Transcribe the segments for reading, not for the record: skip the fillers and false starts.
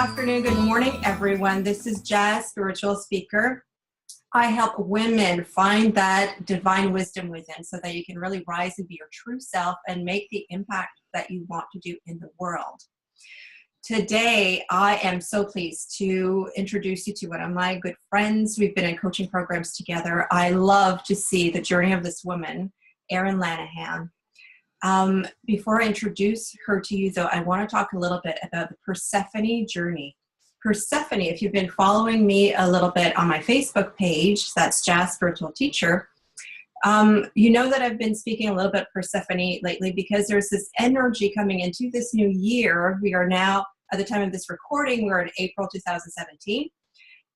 afternoon, good morning, everyone. This is Jazz, spiritual speaker. I help women find that divine wisdom within so that you can really rise and be your true self and make the impact that you want to do in the world. Today, I am so pleased to introduce you to one of my good friends. We've been in coaching programs together. I love to see the journey of this woman, Erin Lanahan. Before I introduce her to you, though, I want to talk a little bit about the Persephone journey. Persephone, if you've been following me a little bit on my Facebook page, that's Jazz Spiritual Teacher, you know that I've been speaking a little bit Persephone lately because there's this energy coming into this new year. We are now, at the time of this recording, we're in April 2017.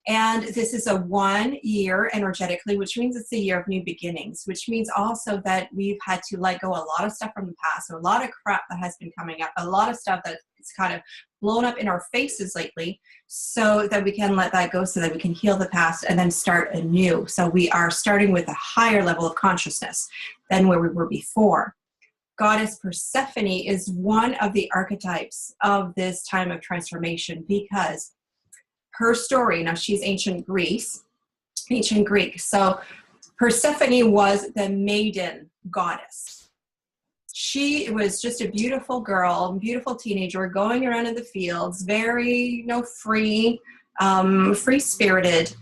And this is a 1 year energetically, which means it's a year of new beginnings, which means also that we've had to let go a lot of stuff from the past. So a lot of crap that has been coming up, a lot of stuff that is kind of blown up in our faces lately, so that we can let that go so that we can heal the past and then start anew. So we are starting with a higher level of consciousness than where we were before. Goddess Persephone is one of the archetypes of this time of transformation because her story, now she's ancient Greek. So Persephone was the maiden goddess. She was just a beautiful girl, beautiful teenager, going around in the fields, very, free, free-spirited.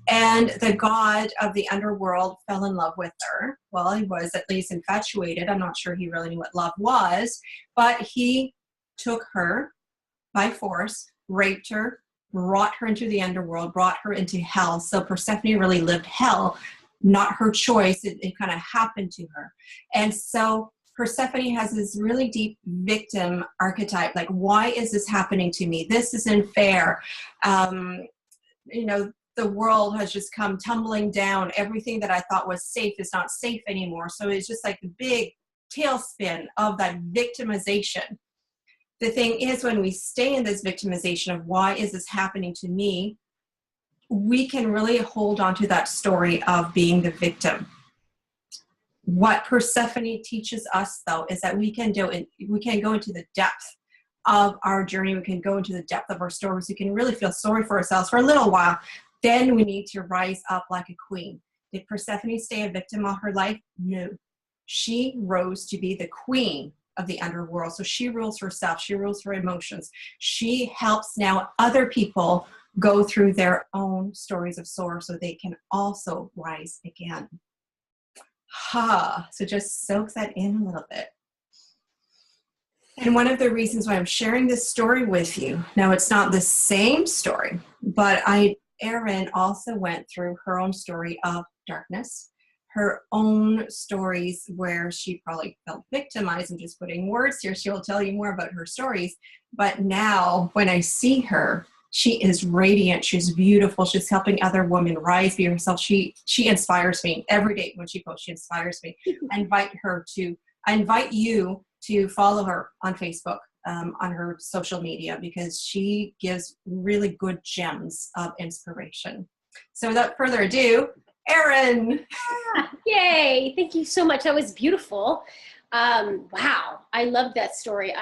And the god of the underworld fell in love with her. Well, he was at least infatuated. I'm not sure he really knew what love was, but he took her by force, raped her, brought her into the underworld, brought her into hell. So Persephone really lived hell, not her choice. It kind of happened to her. And so Persephone has this really deep victim archetype. Like, why is this happening to me? This isn't fair. The world has just come tumbling down. Everything that I thought was safe is not safe anymore. So it's just like the big tailspin of that victimization. The thing is, when we stay in this victimization of why is this happening to me, we can really hold on to that story of being the victim. What Persephone teaches us, though, is that we can go into the depth of our journey. We can go into the depth of our stories. We can really feel sorry for ourselves for a little while. Then we need to rise up like a queen. Did Persephone stay a victim all her life? No. She rose to be the queen of the underworld. So she rules herself. She rules her emotions. She helps now other people go through their own stories of sorrow so they can also rise again. So just soak that in a little bit. And one of the reasons why I'm sharing this story with you, now it's not the same story, but Erin also went through her own story of darkness, her own stories where she probably felt victimized. I'm just putting words here. She will tell you more about her stories. But now when I see her, she is radiant. She's beautiful. She's helping other women rise, be herself. She inspires me every day when she posts. She inspires me. I invite you to follow her on Facebook, on her social media, because she gives really good gems of inspiration. So without further ado, Erin. Yay. Thank you so much. That was beautiful. Wow. I love that story.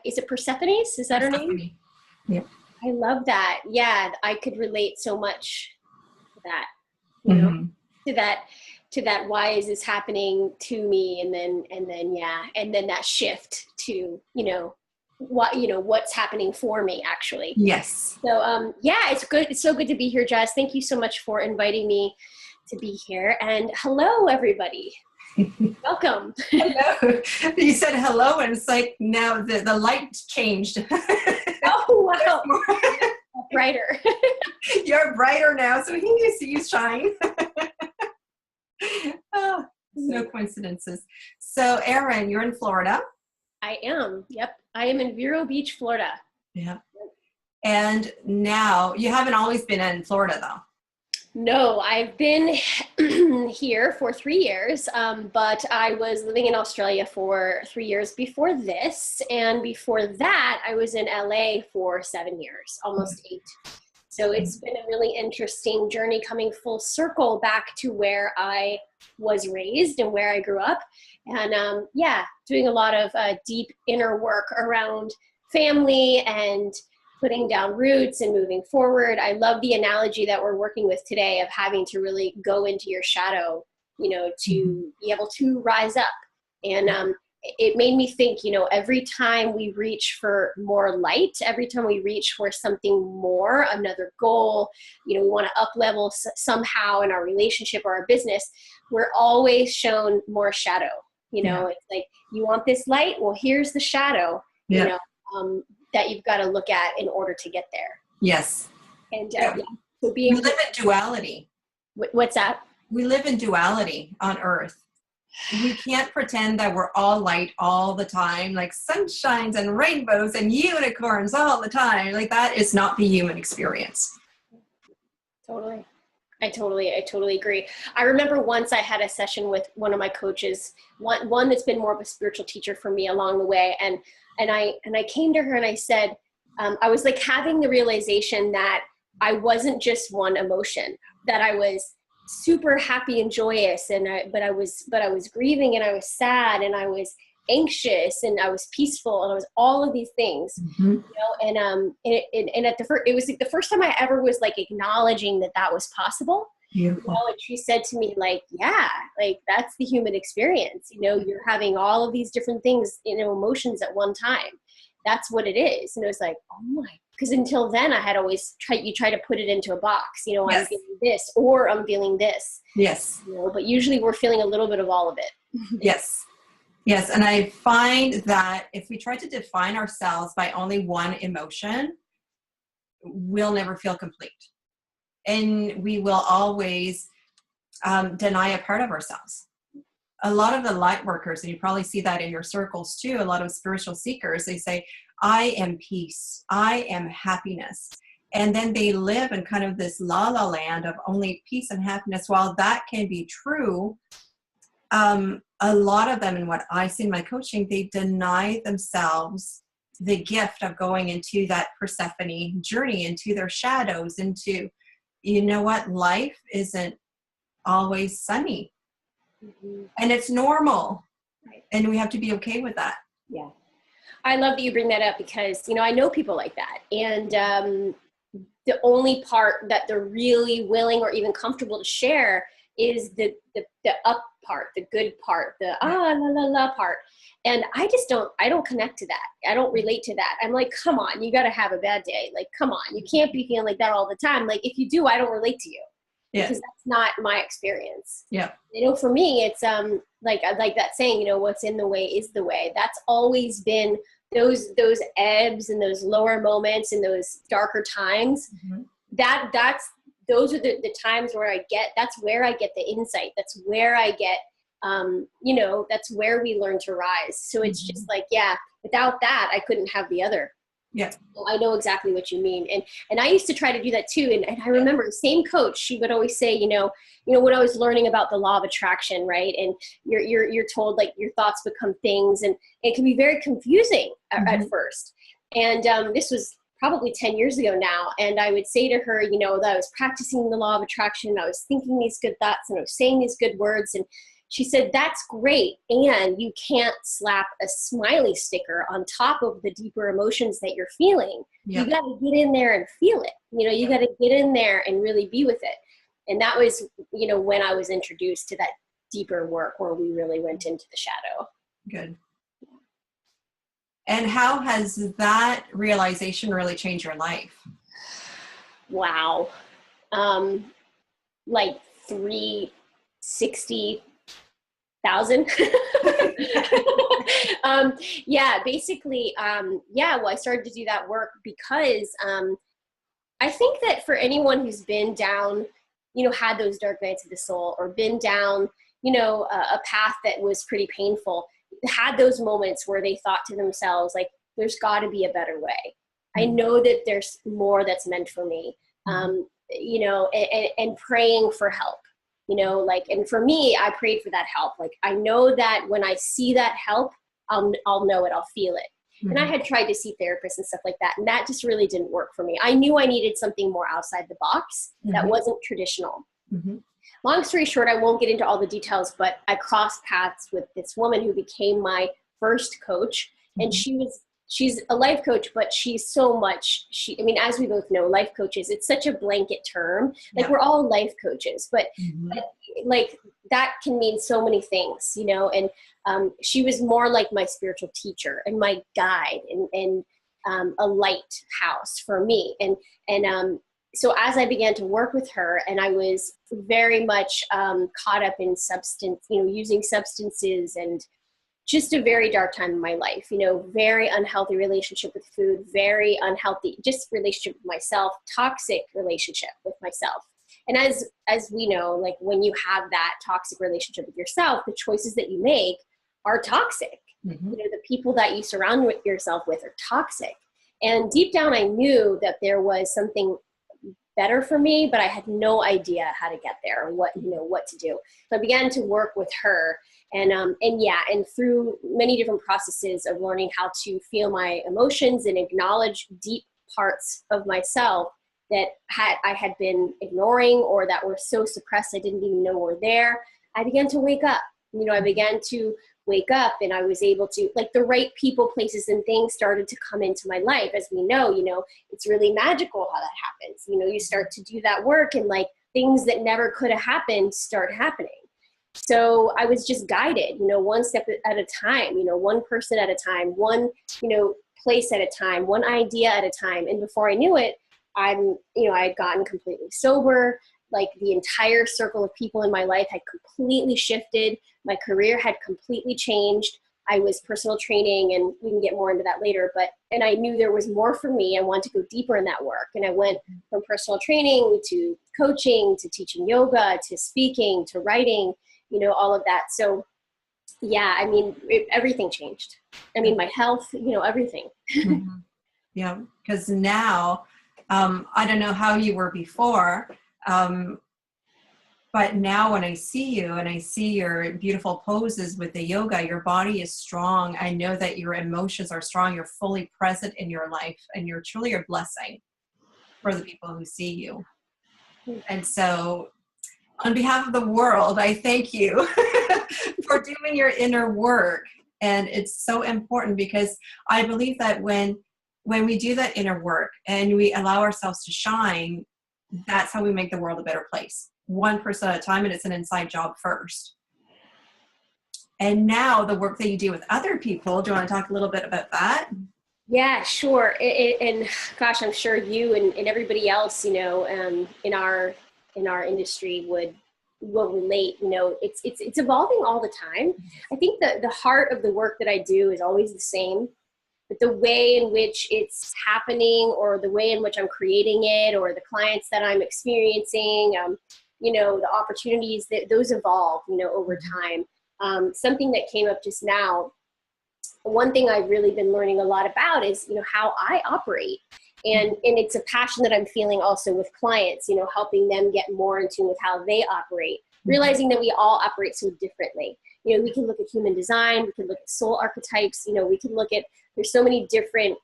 Is it Persephone's? Is that her name? Yeah. I love that. Yeah. I could relate so much to that, you know, to that, why is this happening to me? And then that shift to, what's happening for me actually. Yes. So, it's good. It's so good to be here, Jazz. Thank you so much for inviting me to be here. And hello, everybody. Welcome. Hello. You said hello, and it's like now the light changed. Oh, wow. Brighter. You're brighter now, so he needs to use shine. No coincidences. So, Erin, you're in Florida. I am. Yep. I am in Vero Beach, Florida. Yeah. And now, you haven't always been in Florida, though. No, I've been here for 3 years, but I was living in Australia for 3 years before this. And before that, I was in LA for 7 years, almost 8. So it's been a really interesting journey coming full circle back to where I was raised and where I grew up. And doing a lot of deep inner work around family and putting down roots and moving forward. I love the analogy that we're working with today of having to really go into your shadow, to be able to rise up. And it made me think, every time we reach for more light, every time we reach for something more, another goal, we want to up level somehow in our relationship or our business, we're always shown more shadow. It's like, you want this light? Well, here's the shadow, that you've got to look at in order to get there. Yes. And so we live in duality. What's that? We live in duality on Earth. We can't pretend that we're all light all the time, like sunshines and rainbows and unicorns all the time. Like, that is not the human experience. Totally. I totally agree. I remember once I had a session with one of my coaches, one that's been more of a spiritual teacher for me along the way. And I came to her and I said, I was like having the realization that I wasn't just one emotion, that I was super happy and joyous, but I was grieving, and I was sad, and I was anxious, and I was peaceful, and I was all of these things, and at it was like the first time I ever was like acknowledging that was possible. Beautiful. And she said to me, like, yeah, like that's the human experience. You're having all of these different things, emotions at one time. That's what it is. And it was like, oh my, because until then I had always try to put it into a box, Yes. I'm feeling this, or I'm feeling this. Yes. But usually we're feeling a little bit of all of it. Yes. Yes. And I find that if we try to define ourselves by only one emotion, we'll never feel complete. And we will always deny a part of ourselves. A lot of the light workers, and you probably see that in your circles too, a lot of spiritual seekers, they say, I am peace, I am happiness. And then they live in kind of this la-la land of only peace and happiness. While that can be true, a lot of them, in what I see in my coaching, they deny themselves the gift of going into that Persephone journey, into their shadows, into, life isn't always sunny. And it's normal. Right. And we have to be okay with that. Yeah. I love that you bring that up because, I know people like that. And the only part that they're really willing or even comfortable to share is the up part, the good part, the la la la part. And I don't connect to that. I don't relate to that. I'm like, come on, you got to have a bad day. Like, come on, you can't be feeling like that all the time. Like, if you do, I don't relate to you. Yeah. Because that's not my experience. Yeah. For me, it's like I like that saying, what's in the way is the way. That's always been those ebbs and those lower moments and those darker times. Mm-hmm. Those are the times where that's where I get the insight. That's where I get, that's where we learn to rise. So it's just like, without that, I couldn't have the other. Yeah. I know exactly what you mean. And I used to try to do that too. And I remember the same coach, she would always say, when I was learning about the law of attraction, right? And you're told like your thoughts become things, and it can be very confusing at first. And this was probably 10 years ago now. And I would say to her, that I was practicing the law of attraction. I was thinking these good thoughts and I was saying these good words. And she said, that's great. And you can't slap a smiley sticker on top of the deeper emotions that you're feeling. Yep. You got to get in there and feel it. You got to get in there and really be with it. And that was, when I was introduced to that deeper work where we really went into the shadow. Good. And how has that realization really changed your life? Wow. Like 360,000. Basically, well, I started to do that work because I think that for anyone who's been down, had those dark nights of the soul, or been down, a path that was pretty painful, had those moments where they thought to themselves, like, there's got to be a better way. I know that there's more that's meant for me, and praying for help. And for me, I prayed for that help. Like, I know that when I see that help, I'll know it, I'll feel it. Mm-hmm. And I had tried to see therapists and stuff like that, and that just really didn't work for me. I knew I needed something more outside the box that wasn't traditional. Mm-hmm. Long story short, I won't get into all the details, but I crossed paths with this woman who became my first coach, and she was she's a life coach, but she's so much, I mean, as we both know, life coaches, it's such a blanket term. Like Yeah. we're all life coaches, but Mhm. like that can mean so many things, you know, and she was more like my spiritual teacher and my guide and a lighthouse for me. And so as I began to work with her, and I was very much caught up in substance, you know, using substances, and just a very dark time in my life, you know, very unhealthy relationship with food, very unhealthy, just relationship with myself, toxic relationship with myself. And as we know, like when you have that toxic relationship with yourself, the choices that you make are toxic. Mhm. You know, the people that you surround yourself with are toxic. And deep down, I knew that there was something better for me, but I had no idea how to get there or what to do. So I began to work with her, and through many different processes of learning how to feel my emotions and acknowledge deep parts of myself that I had been ignoring, or that were so suppressed I didn't even know were there. I began to wake up. You know, I began to wake up, and I was able to, like, the right people, places, and things started to come into my life. As we know, you know, it's really magical how that happens. You know, you start to do that work, and like things that never could have happened start happening. So I was just guided, you know, one step at a time, you know, one person at a time, one, you know, place at a time, one idea at a time. And before I knew it, I had gotten completely sober. Like the entire circle of people in my life had completely shifted. My career had completely changed. I was personal training, and we can get more into that later, and I knew there was more for me. I wanted to go deeper in that work. And I went from personal training to coaching, to teaching yoga, to speaking, to writing, you know, all of that. So yeah, I mean, everything changed. I mean, my health, you know, everything. Mhm. Yeah, because now, I don't know how you were before, but now when I see you and I see your beautiful poses with the yoga, your body is strong. I know that your emotions are strong. You're fully present in your life, and you're truly a blessing for the people who see you. And so on behalf of the world, I thank you for doing your inner work. And it's so important, because I believe that when we do that inner work and we allow ourselves to shine, that's how we make the world a better place, one person at a time. And it's an inside job first. And now the work that you do with other people, do you want to talk a little bit about that? Yeah, sure. And gosh, I'm sure you and everybody else, you know, in our industry will relate. You know, it's evolving all the time. I think the heart of the work that I do is always the same, but the way in which it's happening, or the way in which I'm creating it, or the clients that I'm experiencing, you know, the opportunities, that those evolve, you know, over time. Something that came up just now, one thing I've really been learning a lot about is, you know, how I operate. And it's a passion that I'm feeling also with clients, you know, helping them get more in tune with how they operate, realizing that we all operate so differently. You know, we can look at human design, we can look at soul archetypes, you know, we can look at, there's so many different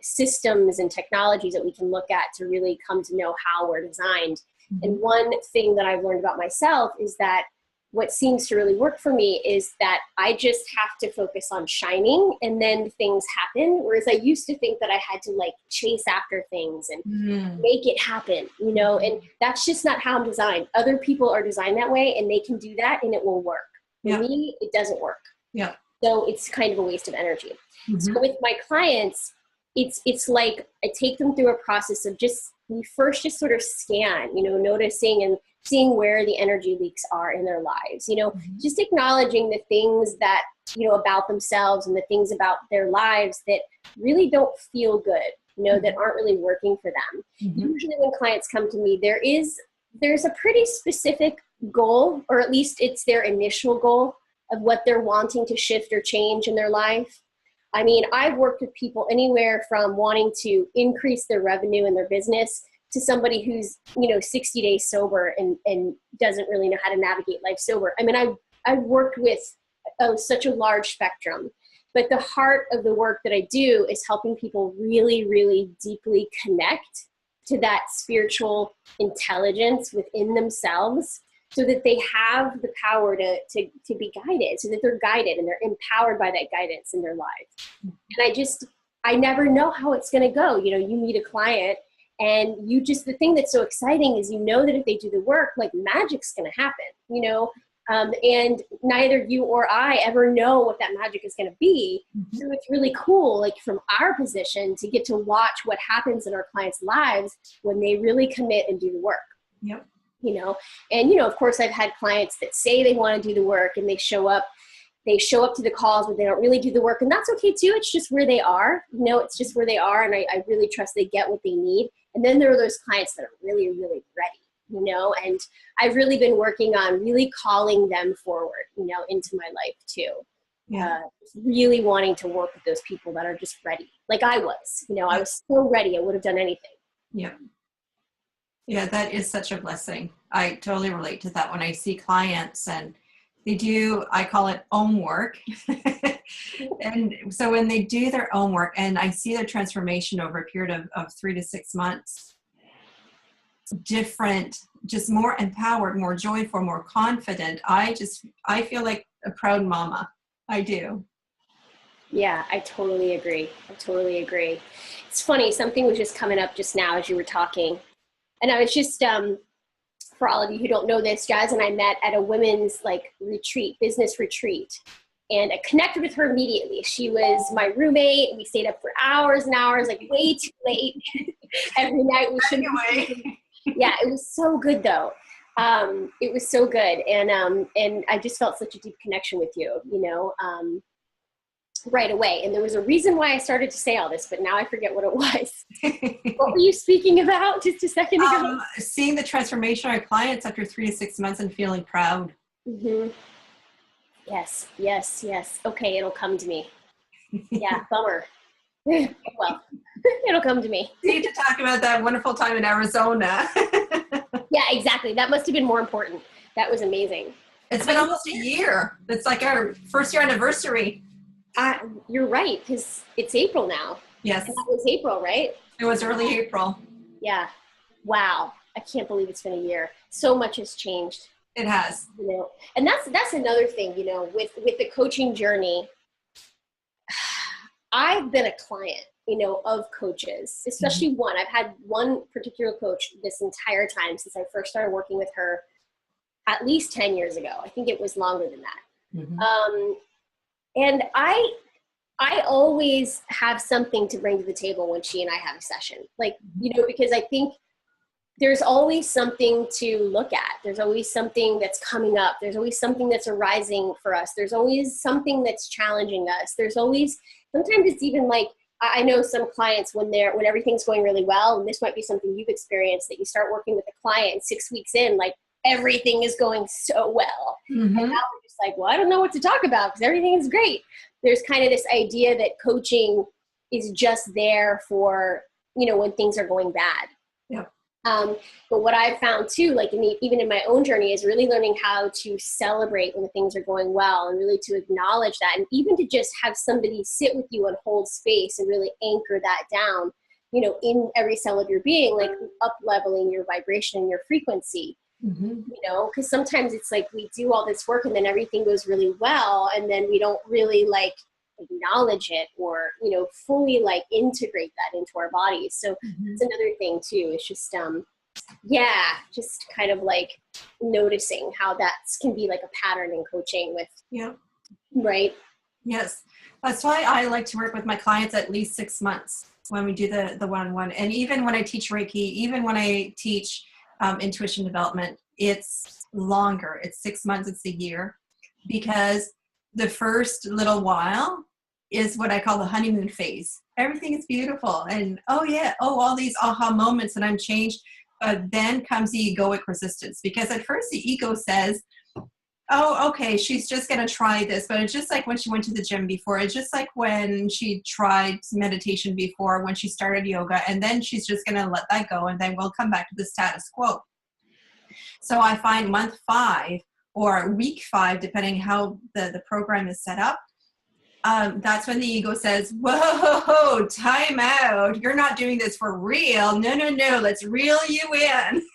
systems and technologies that we can look at to really come to know how we're designed. And one thing that I've learned about myself is that what seems to really work for me is that I just have to focus on shining, and then things happen. Whereas I used to think that I had to like chase after things and make it happen, you know, and that's just not how I'm designed. Other people are designed that way, and they can do that, and it will work. For me, it doesn't work. Yeah. So it's kind of a waste of energy. So with my clients, it's like I take them through a process of we first just sort of scan, you know, noticing and seeing where the energy leaks are in their lives, you know, just acknowledging the things that, you know, about themselves and the things about their lives that really don't feel good, you know, that aren't really working for them. Usually when clients come to me, there's a pretty specific goal, or at least it's their initial goal of what they're wanting to shift or change in their life. I mean, I've worked with people anywhere from wanting to increase their revenue in their business to somebody who's, you know, 60 days sober and doesn't really know how to navigate life sober. I mean, I've worked with such a large spectrum, but the heart of the work that I do is helping people really, really deeply connect to that spiritual intelligence within themselves, so that they have the power to be guided, so that they're guided and they're empowered by that guidance in their lives. And I never know how it's going to go. You meet a client and the thing that's so exciting is, that if they do the work, like magic's going to happen, and neither you or I ever know what that magic is going to be. Mm-hmm. So it's really cool, like from our position, to get to watch what happens in our clients' lives when they really commit and do the work. Yep. And, of course, I've had clients that say they want to do the work and they show up to the calls, but they don't really do the work. And that's okay too. It's just where they are, it's just where they are. And I really trust they get what they need. And then there are those clients that are really, really ready, and I've really been working on really calling them forward, into my life too. Yeah. Really wanting to work with those people that are just ready. Like I was, I was so ready. I would have done anything. Yeah. Yeah, that is such a blessing. I totally relate to that when I see clients and they do, I call it own work. And so when they do their own work and I see their transformation over a period of 3 to 6 months, different, just more empowered, more joyful, more confident. I feel like a proud mama. I do. Yeah, I totally agree. It's funny. Something was just coming up just now as you were talking. And I was just, for all of you who don't know this, Jazz and I met at a women's retreat, business retreat. And I connected with her immediately. She was my roommate. And we stayed up for hours and hours, way too late every night. Yeah, it was so good though. It was so good. And I just felt such a deep connection with you, right away. And there was a reason why I started to say all this, but now I forget what it was. What were you speaking about just a second ago? Seeing the transformation of our clients after 3 to 6 months and feeling proud. Mm-hmm. Yes. Okay, it'll come to me. Yeah, bummer. Well, it'll come to me. We need to talk about that wonderful time in Arizona. Yeah, exactly. That must have been more important. That was amazing. It's been almost a year. It's like our first year anniversary. You're right, because it's April now. Yes. And that was April, right? It was early April. Yeah. Wow. I can't believe it's been a year. So much has changed. It has. And that's another thing, with the coaching journey. I've been a client, of coaches, especially one. I've had one particular coach this entire time since I first started working with her at least 10 years ago. I think it was longer than that. Mm-hmm. And I always have something to bring to the table when she and I have a session, because I think there's always something to look at. There's always something that's coming up. There's always something that's arising for us. There's always something that's challenging us. There's always, sometimes it's even I know some clients when everything's going really well, and this might be something you've experienced, that you start working with a client and 6 weeks in, everything is going so well. Mm-hmm. And now we're just well, I don't know what to talk about because everything is great. There's kind of this idea that coaching is just there for, when things are going bad. Yeah. But what I've found too, even in my own journey, is really learning how to celebrate when things are going well and really to acknowledge that, and even to just have somebody sit with you and hold space and really anchor that down, in every cell of your being, up leveling your vibration and your frequency. Mm-hmm. Because sometimes it's we do all this work and then everything goes really well, and then we don't really acknowledge it or fully integrate that into our bodies. So mm-hmm. It's another thing too. It's just just kind of noticing how that can be a pattern in coaching with. Yeah. Right. Yes, that's why I like to work with my clients at least 6 months when we do the one-on-one, and even when I teach Reiki, even when I teach intuition development, it's longer. It's 6 months, it's a year, because the first little while is what I call the honeymoon phase. Everything is beautiful and all these aha moments, and I'm changed. But then comes the egoic resistance, because at first the ego says, oh, okay, she's just going to try this. But it's just like when she went to the gym before. It's just like when she tried meditation before, when she started yoga, and then she's just going to let that go. And then we'll come back to the status quo. So I find month 5 or week 5, depending how the program is set up, that's when the ego says, whoa, time out. You're not doing this for real. No. Let's reel you in.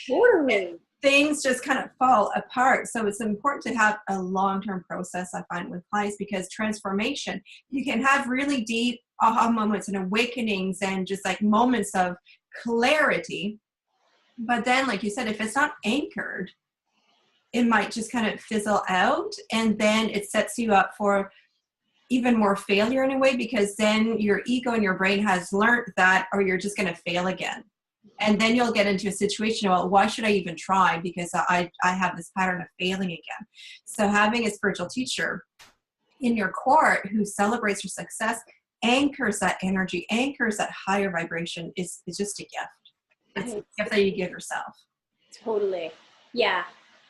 Totally. things just kind of fall apart. So it's important to have a long-term process, I find, with clients, because transformation, you can have really deep aha moments and awakenings and just like moments of clarity. But then, like you said, if it's not anchored, it might just kind of fizzle out, and then it sets you up for even more failure in a way, because then your ego and your brain has learned that, or you're just going to fail again. And then you'll get into a situation, well, why should I even try? Because I have this pattern of failing again. So having a spiritual teacher in your court who celebrates your success, anchors that energy, anchors that higher vibration, is just a gift. It's a gift that you give yourself. Totally. Yeah.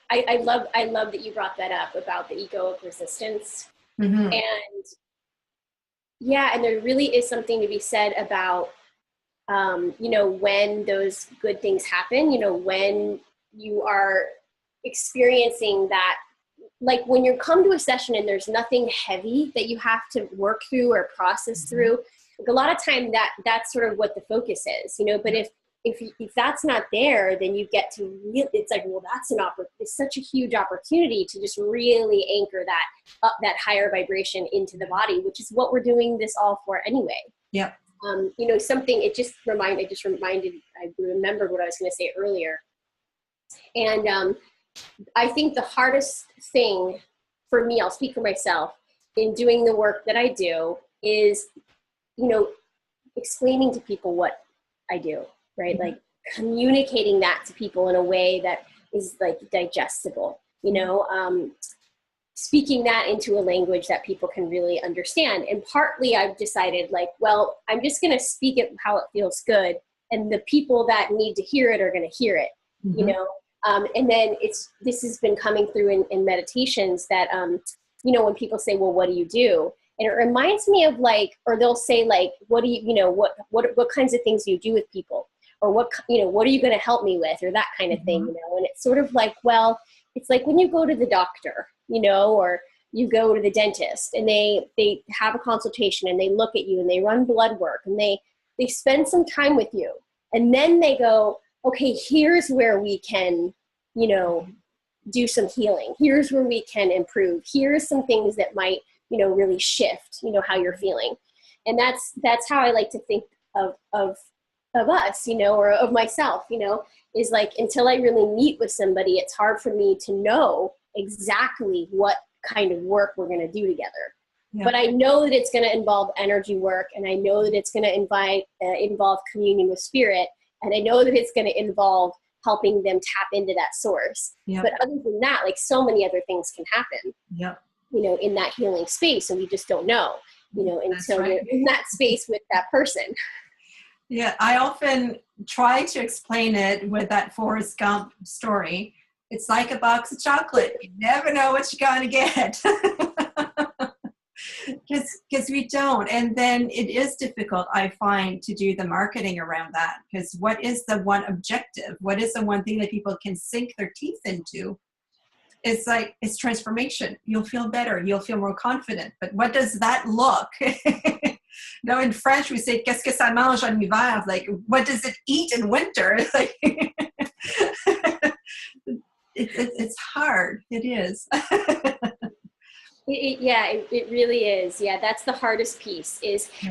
I love that you brought that up about the egoic resistance. Mm-hmm. And yeah, and there really is something to be said about when those good things happen, when you are experiencing that, like when you come to a session and there's nothing heavy that you have to work through or process through, like a lot of time that's sort of what the focus is, but if that's not there, then you get to it's like, well, it's such a huge opportunity to just really anchor that higher vibration into the body, which is what we're doing this all for anyway. Yep. Something, I remembered what I was going to say earlier. And I think the hardest thing for me, I'll speak for myself, in doing the work that I do is, explaining to people what I do, right? Mm-hmm. Like communicating that to people in a way that is like digestible, speaking that into a language that people can really understand. And partly I've decided like, well, I'm just going to speak it how it feels good. And the people that need to hear it are going to hear it, and then this has been coming through in meditations that, when people say, well, what do you do? And it reminds me of like, or they'll say like, what do you, what kinds of things do you do with people? Or what are you going to help me with? Or that kind of thing, and it's sort of like, well, it's like when you go to the doctor, or you go to the dentist and they have a consultation and they look at you and they run blood work and they spend some time with you. And then they go, okay, here's where we can, do some healing. Here's where we can improve. Here's some things that might, really shift, how you're feeling. And that's how I like to think of us, or of myself, is like, until I really meet with somebody, it's hard for me to know exactly what kind of work we're going to do together. Yeah. But I know that it's going to involve energy work, and I know that it's going to involve communion with spirit, and I know that it's going to involve helping them tap into that source. Yeah. But other than that, like so many other things can happen, in that healing space, and we just don't know, until we're in that space with that person. Yeah, I often try to explain it with that Forrest Gump story. It's like a box of chocolate. You never know what you're going to get. Because we don't. And then it is difficult, I find, to do the marketing around that. Because what is the one objective? What is the one thing that people can sink their teeth into? It's transformation. You'll feel better. You'll feel more confident. But what does that look? In French, we say, qu'est-ce que ça mange en hiver? Like, what does it eat in winter? Like, it's hard. It is. It really is. Yeah, that's the hardest piece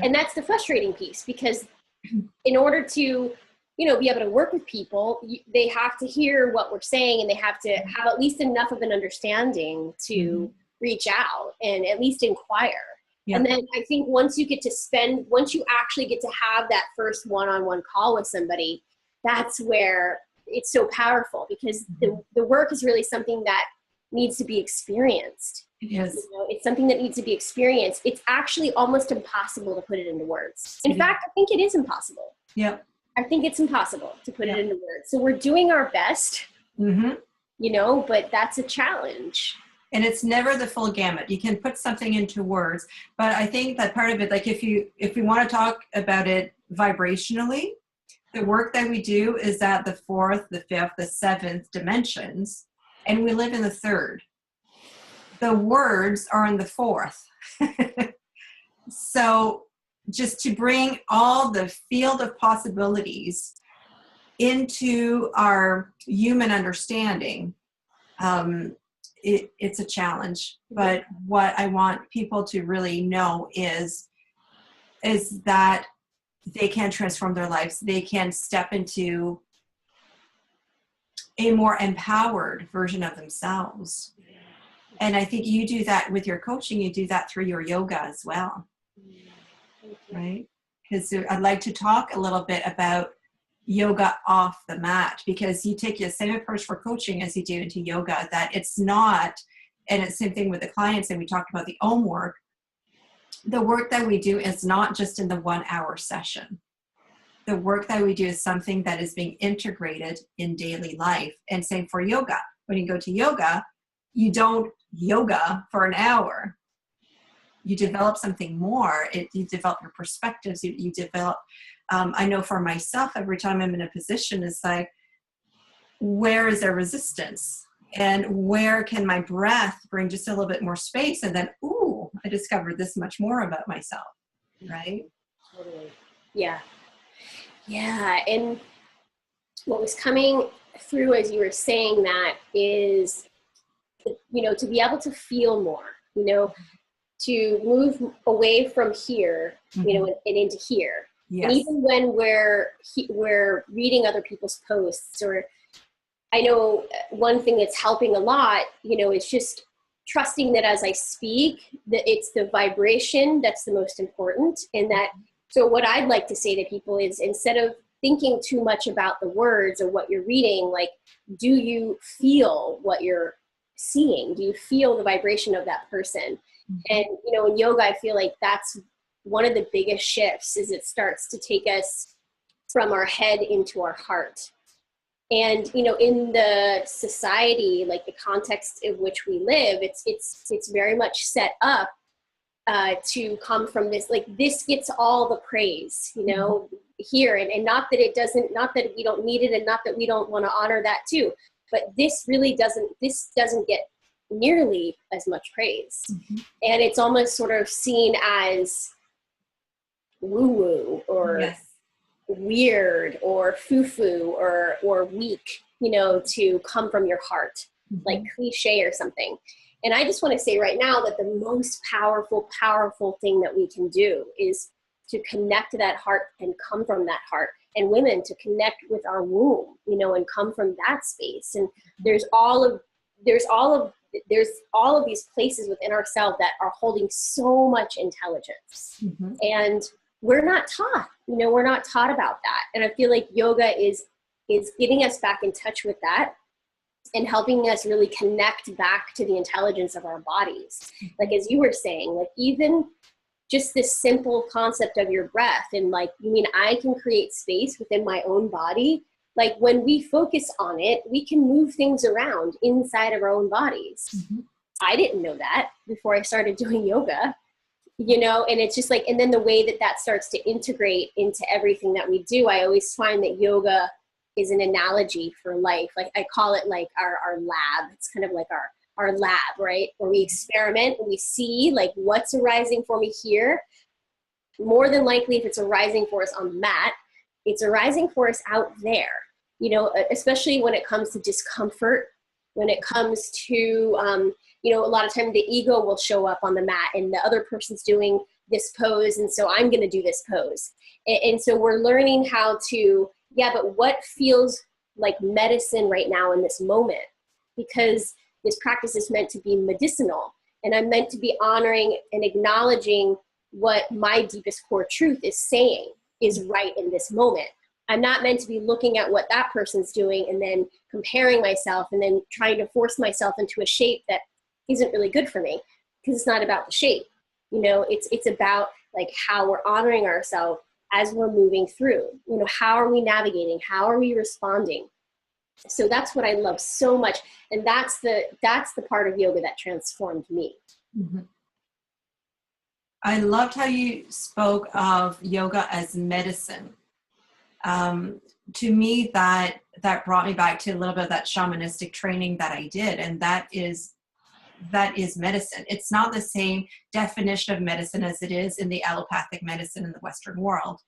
and that's the frustrating piece, because in order to, be able to work with people, they have to hear what we're saying, and they have to have at least enough of an understanding to reach out and at least inquire. Yeah. And then I think once you actually get to have that first one-on-one call with somebody, that's where it's so powerful, because the work is really something that needs to be experienced. Yes. It's something that needs to be experienced. It's actually almost impossible to put it into words. In fact, I think it is impossible. Yeah. I think it's impossible to put it into words. So we're doing our best, but that's a challenge. And it's never the full gamut. You can put something into words, but I think that part of it, like if we want to talk about it vibrationally, the work that we do is at the 4th, the 5th, the 7th dimensions, and we live in the 3rd. The words are in the 4th. So just to bring all the field of possibilities into our human understanding, it's a challenge. But what I want people to really know is that they can transform their lives. They can step into a more empowered version of themselves. And I think you do that with your coaching. You do that through your yoga as well, right? Because I'd like to talk a little bit about yoga off the mat, because you take the same approach for coaching as you do into yoga, that it's not, and it's the same thing with the clients, and we talked about the OM work. The work that we do is not just in the 1 hour session. The work that we do is something that is being integrated in daily life. And same for yoga. When you go to yoga, you don't yoga for an hour. You develop something more. You develop your perspectives. You develop, I know for myself, every time I'm in a position, it's like, where is there resistance? And where can my breath bring just a little bit more space? And then, ooh, I discovered this much more about myself, right? Totally. Yeah. Yeah. And what was coming through as you were saying that is, to be able to feel more, to move away from here, and into here. Yes. And even when we're reading other people's posts, or I know one thing that's helping a lot, is just trusting that as I speak, that it's the vibration that's the most important. And that, so what I'd like to say to people is, instead of thinking too much about the words or what you're reading, like, do you feel what you're seeing? Do you feel the vibration of that person? And, in yoga, I feel like that's one of the biggest shifts, is it starts to take us from our head into our heart. And, in the society, like the context in which we live, it's very much set up to come from this, like, this gets all the praise, here. And not that it doesn't, not that we don't need it, and not that we don't want to honor that too, but this doesn't get nearly as much praise. And it's almost sort of seen as woo-woo, or yes, weird, or foo-foo, or weak, to come from your heart, like cliche or something. And I just want to say right now that the most powerful thing that we can do is to connect to that heart and come from that heart. And women to connect with our womb, and come from that space. And there's all of these places within ourselves that are holding so much intelligence. And we're not taught, we're not taught about that. And I feel like yoga is getting us back in touch with that, and helping us really connect back to the intelligence of our bodies. Like, as you were saying, like, even just this simple concept of your breath, and like, you mean I can create space within my own body? Like, when we focus on it, we can move things around inside of our own bodies. I didn't know that before I started doing yoga, and it's just like, and then the way that starts to integrate into everything that we do, I always find that yoga is an analogy for life. Like, I call it like our lab. It's kind of like our lab, right? Where we experiment and we see, like, what's arising for me here. More than likely, if it's arising for us on the mat, it's arising for us out there, especially when it comes to discomfort, when it comes to, a lot of time the ego will show up on the mat, and the other person's doing this pose, and so I'm going to do this pose. And so we're learning how to, but what feels like medicine right now in this moment? Because this practice is meant to be medicinal, and I'm meant to be honoring and acknowledging what my deepest core truth is saying is right in this moment. I'm not meant to be looking at what that person's doing and then comparing myself and then trying to force myself into a shape that isn't really good for me, because it's not about the shape. It's about, like, how we're honoring ourselves as we're moving through. How are we navigating? How are we responding? So that's what I love so much. And that's the part of yoga that transformed me. I loved how you spoke of yoga as medicine. To me, that brought me back to a little bit of that shamanistic training that I did. And that is medicine. It's not the same definition of medicine as it is in the allopathic medicine in the Western world.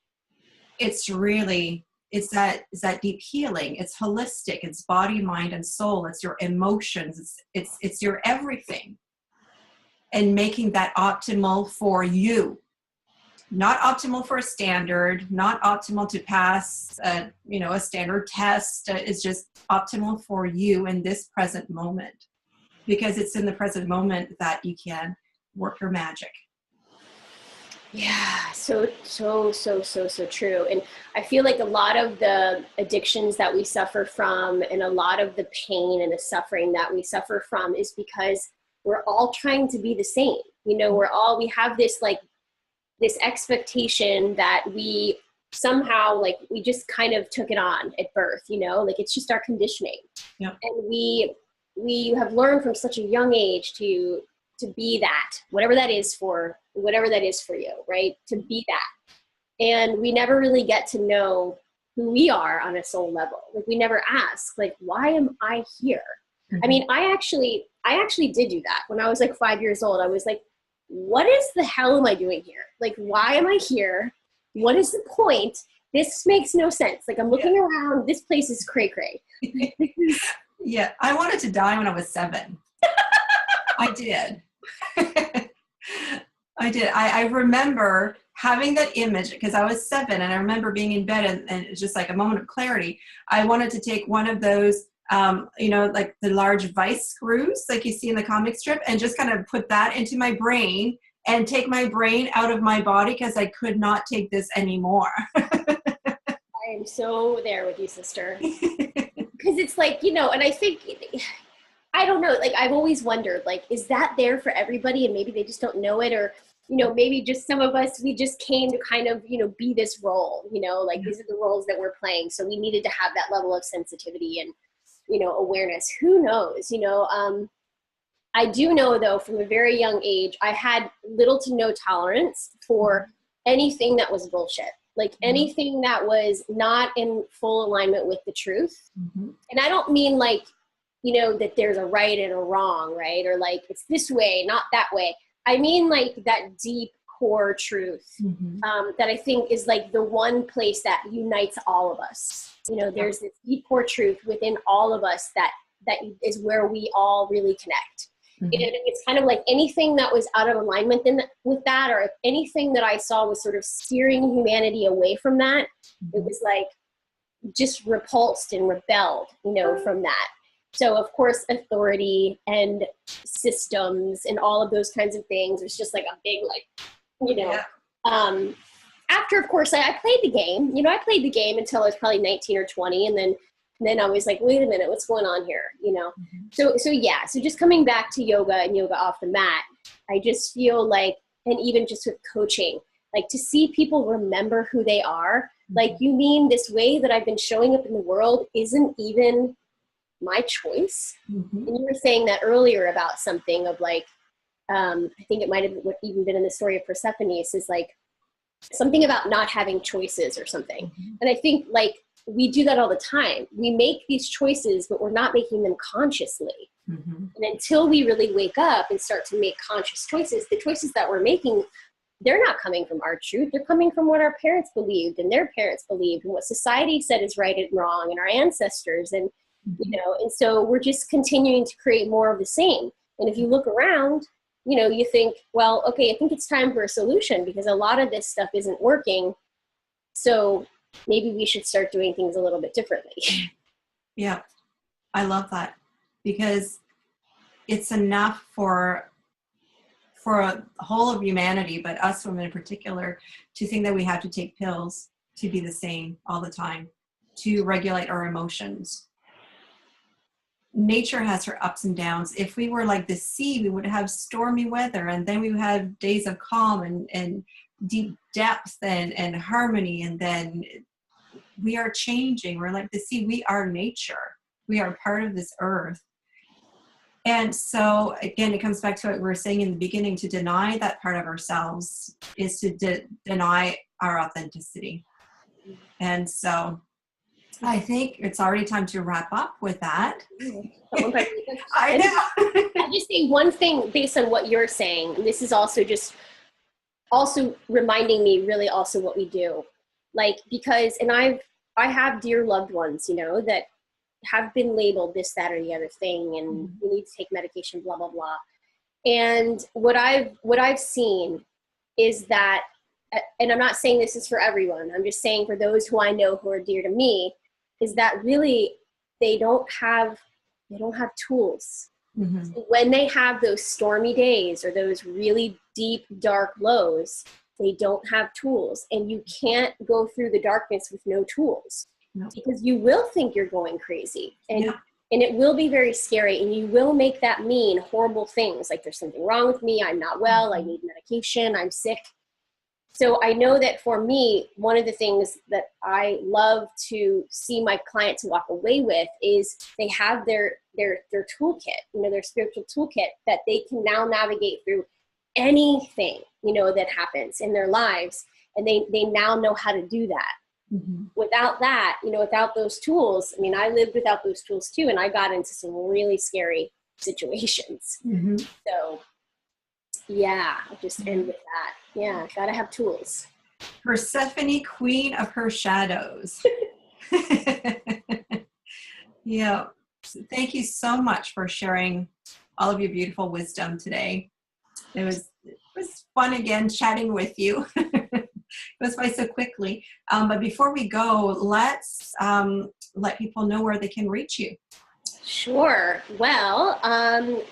It's really It's that deep healing. It's holistic. It's body, mind, and soul. It's your emotions. It's your everything. And making that optimal for you. Not optimal for a standard, not optimal to pass a standard test. It's just optimal for you in this present moment. Because it's in the present moment that you can work your magic. Yeah, so true. And I feel like a lot of the addictions that we suffer from and a lot of the pain and the suffering that we suffer from is because we're all trying to be the same. We have this this expectation that we somehow we just kind of took it on at birth, it's just our conditioning. Yep. And we have learned from such a young age to be that, whatever that is for you, right? To be that. And we never really get to know who we are on a soul level. We never ask, why am I here? Mm-hmm. I mean, I actually did do that when I was 5 years old. I was like, what is the hell am I doing here? Why am I here? What is the point? This makes no sense. I'm looking around, this place is cray cray. Yeah. I wanted to die when I was 7. I did. I did. I remember having that image because I was 7 and I remember being in bed and it's just a moment of clarity. I wanted to take one of those, the large vice screws like you see in the comic strip and just kind of put that into my brain and take my brain out of my body because I could not take this anymore. I am so there with you, sister. Because it's and I think, I don't know, I've always wondered, is that there for everybody and maybe they just don't know it, or, maybe just some of us, we just came to kind of, be this role, these are the roles that we're playing. So we needed to have that level of sensitivity and, awareness. Who knows, I do know though, from a very young age, I had little to no tolerance for anything that was bullshit. Anything that was not in full alignment with the truth. Mm-hmm. And I don't mean that there's a right and a wrong, right? Or it's this way, not that way. I mean that deep core truth that I think is the one place that unites all of us. There's this deep core truth within all of us that is where we all really connect. Mm-hmm. And it's kind of anything that was out of alignment with that, or if anything that I saw was sort of steering humanity away from that, it was just repulsed and rebelled, from that. So of course, authority and systems and all of those kinds of things, it's just a big, after, of course, I played the game, I played the game until I was probably 19 or 20. And then I was wait a minute, what's going on here? Mm-hmm. So just coming back to yoga and yoga off the mat, I just feel and even just with coaching, to see people remember who they are, you mean this way that I've been showing up in the world isn't even my choice. Mm-hmm. And you were saying that earlier about something of I think it might have even been in the story of Persephones, is something about not having choices or something. Mm-hmm. And I think we do that all the time. We make these choices, but we're not making them consciously. Mm-hmm. And until we really wake up and start to make conscious choices, the choices that we're making, they're not coming from our truth. They're coming from what our parents believed and their parents believed and what society said is right and wrong and our ancestors. And and so we're just continuing to create more of the same. And if you look around, you think, well, okay, I think it's time for a solution because a lot of this stuff isn't working. So maybe we should start doing things a little bit differently. Yeah, I love that because it's enough for the whole of humanity, but us women in particular, to think that we have to take pills to be the same all the time, to regulate our emotions. Nature has her ups and downs. If we were like the sea, we would have stormy weather, and then we would have days of calm and deep depth and harmony, and then we are changing. We're like the sea. We are nature. We are part of this earth. And so, again, it comes back to what we were saying in the beginning. To deny that part of ourselves is to deny our authenticity. And so I think it's already time to wrap up with that. I know. I'll just say one thing based on what you're saying. And this is also reminding me really also what we do. Because, and I've I have dear loved ones, you know, that have been labeled this, that, or the other thing, and you need to take medication, blah, blah, blah. And what I've seen is that, and I'm not saying this is for everyone, I'm just saying for those who I know who are dear to me, is that really they don't have tools. Mm-hmm. So when they have those stormy days or those really deep, dark lows, they don't have tools. And you can't go through the darkness with no tools. No. Because you will think you're going crazy. And it will be very scary, and you will make that mean horrible things like there's something wrong with me, I'm not well, I need medication, I'm sick. So I know that for me, one of the things that I love to see my clients walk away with is they have their toolkit, you know, their spiritual toolkit that they can now navigate through anything, you know, that happens in their lives. And they now know how to do that. Mm-hmm. Without that, you know, without those tools, I mean, I lived without those tools too, and I got into some really scary situations. Mm-hmm. So yeah, I'll just end with that. Yeah, gotta have tools. Persephone, queen of her shadows. Yeah. So thank you so much for sharing all of your beautiful wisdom today. It was fun again chatting with you. It goes by so quickly. But before we go, let's let people know where they can reach you. Sure. Well,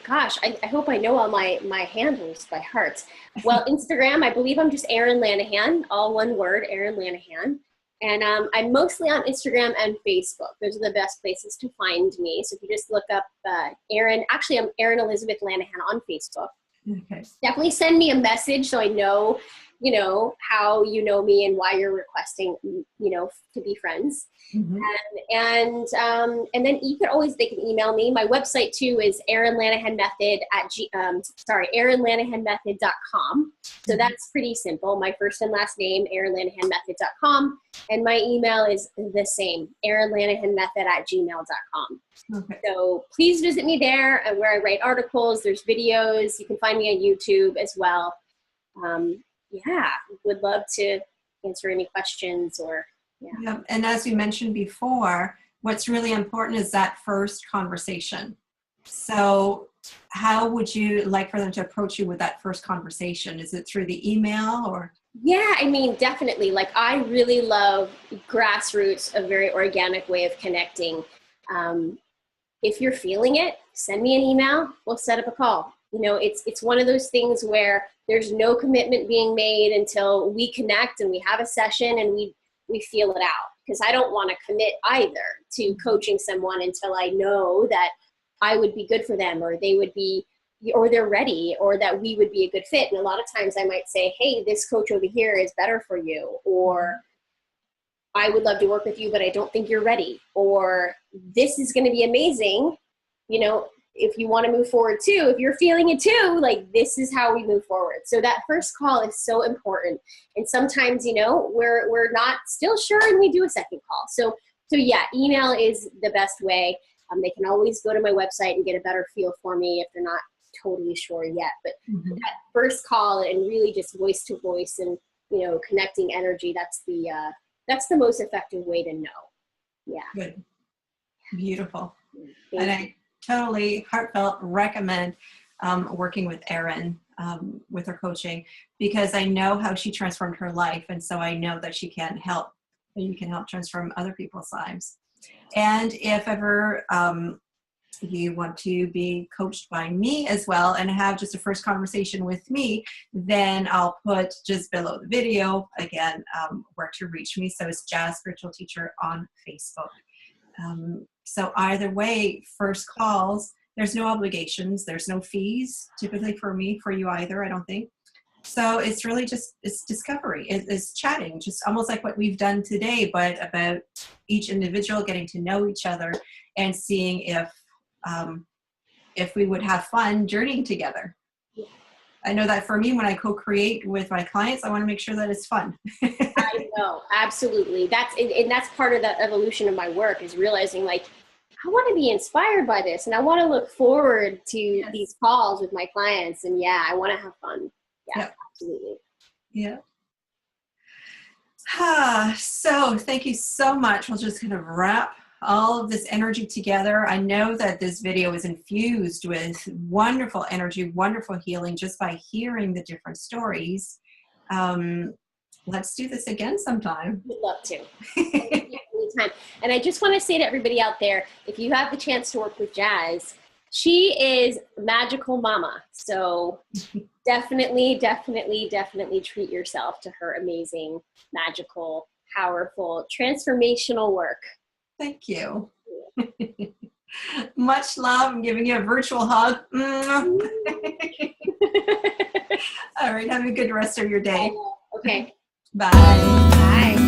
gosh, I hope I know all my handles by heart. Well, Instagram, I believe I'm just Erin Lanahan, all one word, Erin Lanahan. And I'm mostly on Instagram and Facebook. Those are the best places to find me. So if you just look up Erin, actually I'm Erin Elizabeth Lanahan on Facebook. Okay. Definitely send me a message so I know, you know, how you know me and why you're requesting, you know, to be friends. Mm-hmm. And then you could always, they can email me. My website too is erinlanahanmethod.com. So that's pretty simple. My first and last name, erinlanahanmethod.com. And my email is the same, erinlanahanmethod@gmail.com. Okay. So please visit me there, where I write articles. There's videos. You can find me on YouTube as well. Yeah, would love to answer any questions or, yeah. And as we mentioned before, what's really important is that first conversation. So how would you like for them to approach you with that first conversation? Is it through the email or? Yeah, I mean, definitely. Like, I really love grassroots, a very organic way of connecting. If you're feeling it, send me an email. We'll set up a call. You know, it's one of those things where there's no commitment being made until we connect and we have a session and we feel it out. Because I don't want to commit either to coaching someone until I know that I would be good for them, or they would be, or they're ready, or that we would be a good fit. And a lot of times I might say, hey, this coach over here is better for you, or I would love to work with you, but I don't think you're ready, or this is going to be amazing. You know, if you want to move forward too, if you're feeling it too, like, this is how we move forward. So that first call is so important. And sometimes, you know, we're not still sure and we do a second call. So yeah, email is the best way. They can always go to my website and get a better feel for me if they're not totally sure yet. But that first call and really just voice to voice and, you know, connecting energy, that's the most effective way to know. Yeah. Good. Beautiful. And I totally heartfelt recommend working with Erin with her coaching, because I know how she transformed her life. And so I know that you can help transform other people's lives. And if ever you want to be coached by me as well and have just a first conversation with me, then I'll put just below the video again where to reach me. So it's Jazz Spiritual Teacher on Facebook. So either way, first calls, there's no obligations, there's no fees typically for me, for you either, I don't think. So it's really just, it's discovery, it's chatting, just almost like what we've done today, but about each individual getting to know each other and seeing if we would have fun journeying together. I know that for me, when I co-create with my clients, I want to make sure that it's fun. I know, absolutely. That's part of the evolution of my work, is realizing, like, I want to be inspired by this, and I want to look forward to these calls with my clients, and I want to have fun. Yeah, absolutely. Yeah. So thank you so much. We'll just kind of wrap all of this energy together. I know that this video is infused with wonderful energy, wonderful healing just by hearing the different stories. Let's do this again sometime. Would love to. Anytime. And I just want to say to everybody out there, if you have the chance to work with Jazz, she is magical mama. So definitely treat yourself to her amazing, magical, powerful, transformational work. Thank you. Much love. I'm giving you a virtual hug. All right. Have a good rest of your day. Okay. Bye. Bye.